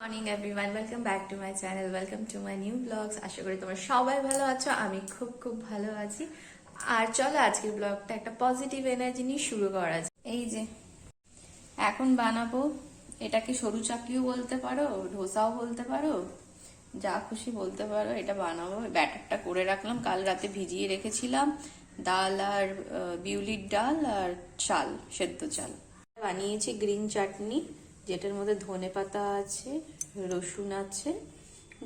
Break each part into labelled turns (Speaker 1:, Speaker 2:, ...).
Speaker 1: Morning everyone, welcome back to my channel, welcome to my new blogs. আশা করি তোমরা সবাই ভালো আছো, আমি খুব খুব ভালো আছি। আর চলো আজকের ব্লগটা একটা পজিটিভ এনার্জি নিয়ে শুরু করা যায়। এই যে এখন বানাবো, এটাকে সরু চাকলিও বলতে পারো, ধোসাও বলতে পারো, যা খুশি বলতে পারো। এটা বানাবো, ব্যাটারটা করে রাখলাম, কাল রাতে ভিজিয়ে রেখেছিলাম। ডাল আর বিউলির ডাল আর চাল, সেদ্ধ চাল। বানিয়েছি গ্রিন চাটনি, যেটার মধ্যে ধনে পাতা আছে, রসুন আছে,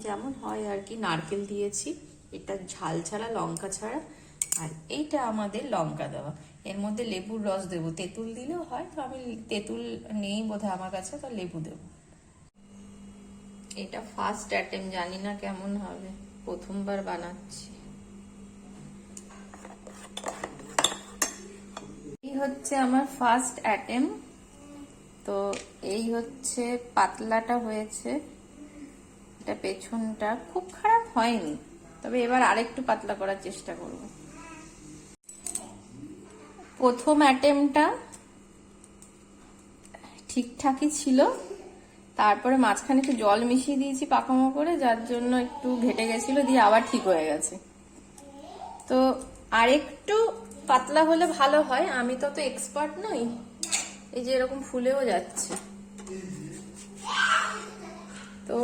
Speaker 1: যেমন হয় আর কি, নারকেল দিয়েছি। এটা ঝাল ছাড়া, লঙ্কা ছাড়া। আর এইটা আমাদের লঙ্কা দেওয়া। এর মধ্যে লেবুর রস দেবো, তেঁতুল দিলেও হয়, তো আমি তেঁতুল নেই বোধহয় আমার কাছে, তো লেবু দেবো। এটা ফার্স্ট অ্যাটেম্প, জানি না কেমন হবে, প্রথমবার বানাচ্ছি। এই হচ্ছে আমার ফার্স্ট অ্যাটেম্প। তো এই হচ্ছে পাতলাটা হয়েছে, এটা পেছনটা খুব খারাপ হয়নি, তবে এবার আরেকটু পাতলা করার চেষ্টা করব। প্রথম অ্যাটেম্পটা ঠিকঠাকই ছিল, তারপরে মাঝখানে একটু জল মিশিয়ে দিয়েছি পাকামো করে, যার জন্য একটু ঘেটে গেছিল, দিয়ে আবার ঠিক হয়ে গেছে। তো আরেকটু পাতলা হলে ভালো হয়, আমি তো এক্সপার্ট নই। এই যে এরকম ফুলেও যাচ্ছে, তো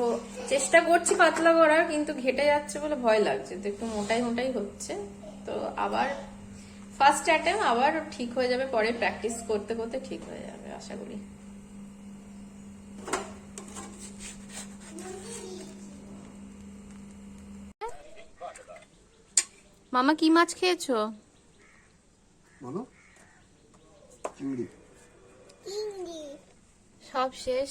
Speaker 1: চেষ্টা করছি পাতলা করার, কিন্তু ঘেটে যাচ্ছে বলে ভয় লাগছে, তো একটু মোটাই মোটাই হচ্ছে। তো আবার ফার্স্ট অ্যাটেম্প, আবার ঠিক হয়ে যাবে, পরে প্র্যাকটিস করতে করতে ঠিক হয়ে যাবে আশা করি। মামা কি মাছ খেয়েছো?
Speaker 2: বলো। চিংড়ি।
Speaker 1: সব শেষ,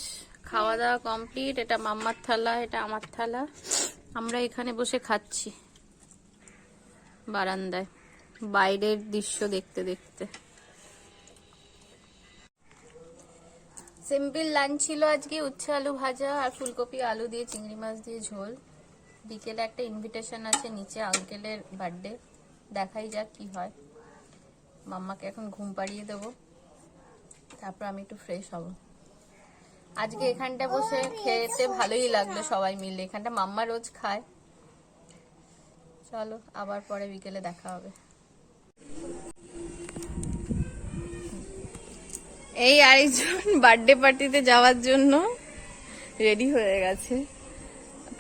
Speaker 1: খাওয়া দাওয়া কমপ্লিট। এটা মাম্মার থালা, এটা আমার থালা। আমরা এখানে বসে খাচ্ছি বারান্দায়, বাইরের দৃশ্য দেখতে দেখতে। সিম্পল লাঞ্চ ছিল আজকে, উচ্ছে আলু ভাজা আর ফুলকপি আলু দিয়ে চিংড়ি মাছ দিয়ে ঝোল। বিকেলে একটা ইনভিটেশন আছে নিচে, আঙ্কেলের বার্থডে, দেখাই যাক কি হয়। মাম্মাকে এখন ঘুম পাড়িয়ে দেবো, তারপর আমি একটু ফ্রেশ হব। আজকে এখানটা বসে খেতে ভালোই লাগলো, সবাই মিলে। এখানটা মাম্মা রোজ খায়। চলো আবার পরে বিকেলে দেখা হবে। এই আরেকজন বার্থডে পার্টিতে যাওয়ার জন্য রেডি হয়ে গেছে।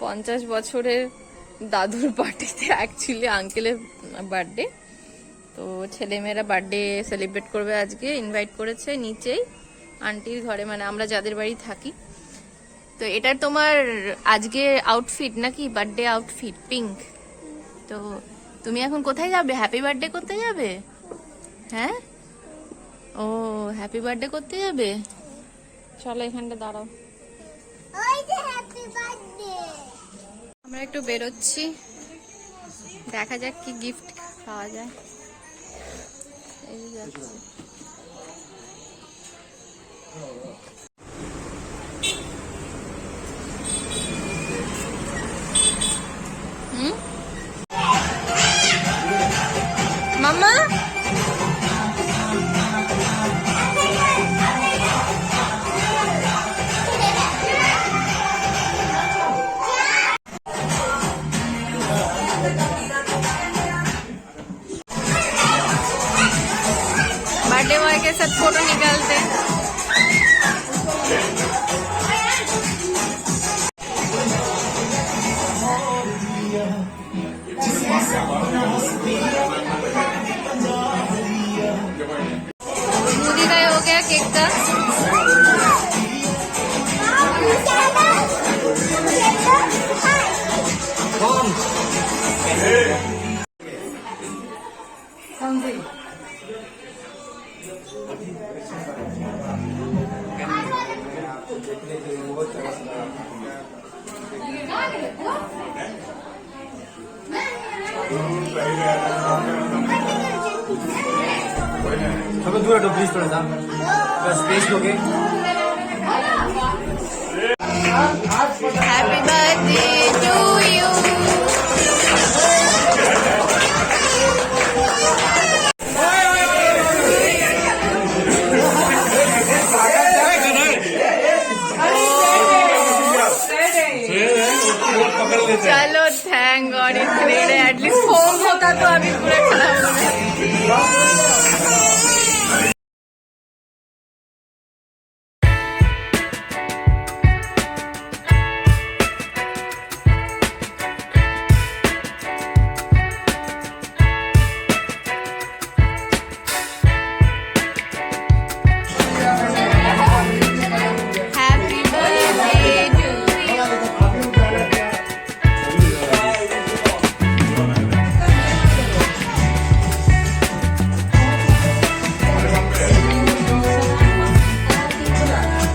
Speaker 1: 50 বছরের দাদুর পার্টিতে, অ্যাকচুয়ালি আঙ্কেলের বার্থডে। তো ছেলেমেয়েরা বার্থডে সেলিব্রেট করবে আজকে, ইনভাইট করেছে নিচেই আন্টির ঘরে, মানে আমরা যাদের বাড়ি থাকি। তো এটা তোমার আজকে আউটফিট নাকি, বার্থডে আউটফিট পিঙ্ক। তো তুমি এখন কোথায় যাবে, হ্যাপি বার্থডে করতে যাবে? হ্যাঁ, ও হ্যাপি বার্থডে করতে যাবে, চলো এখানটা দাঁড়াও। আমরা একটু বেরোচ্ছি, দেখা যাক কি গিফট পাওয়া যায়। এই যাচ্ছে। মামা बर्थडे बॉय के साथ फोटो निकालते हैं। दूधी का हो गया केक का।
Speaker 2: थोड़ा दूर हटो प्लीज, थोड़ा सा स्पेस दोगे।
Speaker 1: Happy birthday to you. चलो थैंक गॉड इतने एटलीस्ट फोन होता तो अभी पूरा खराब हो गया। Happy birthday to you.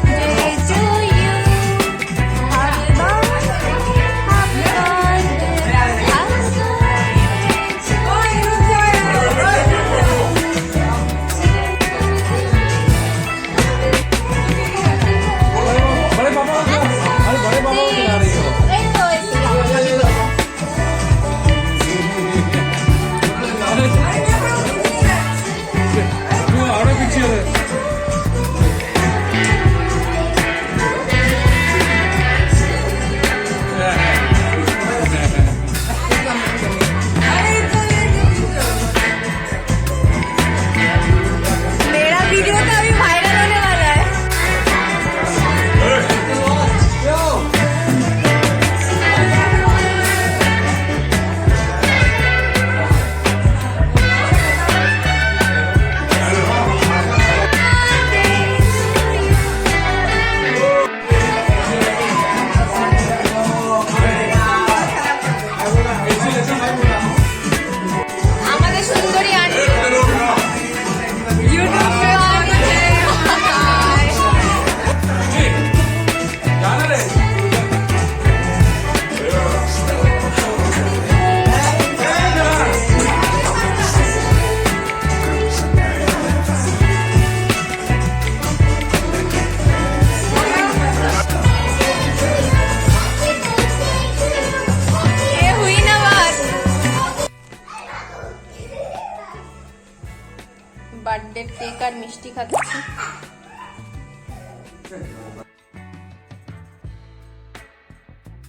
Speaker 1: Day to you. Happy birthday, happy birthday,
Speaker 3: बड़े पापा अरे बड़े पापा को खिला रही हो आड़े पीछे
Speaker 1: मेरा वीडियो तो अभी वायरल होने वाला है। আমাদের সুন্দরী আন্টি ইউটিউব
Speaker 3: जाना रे
Speaker 1: ये हुई ना बात। বার্থডে কেক আর মিষ্টি খাচ্ছি।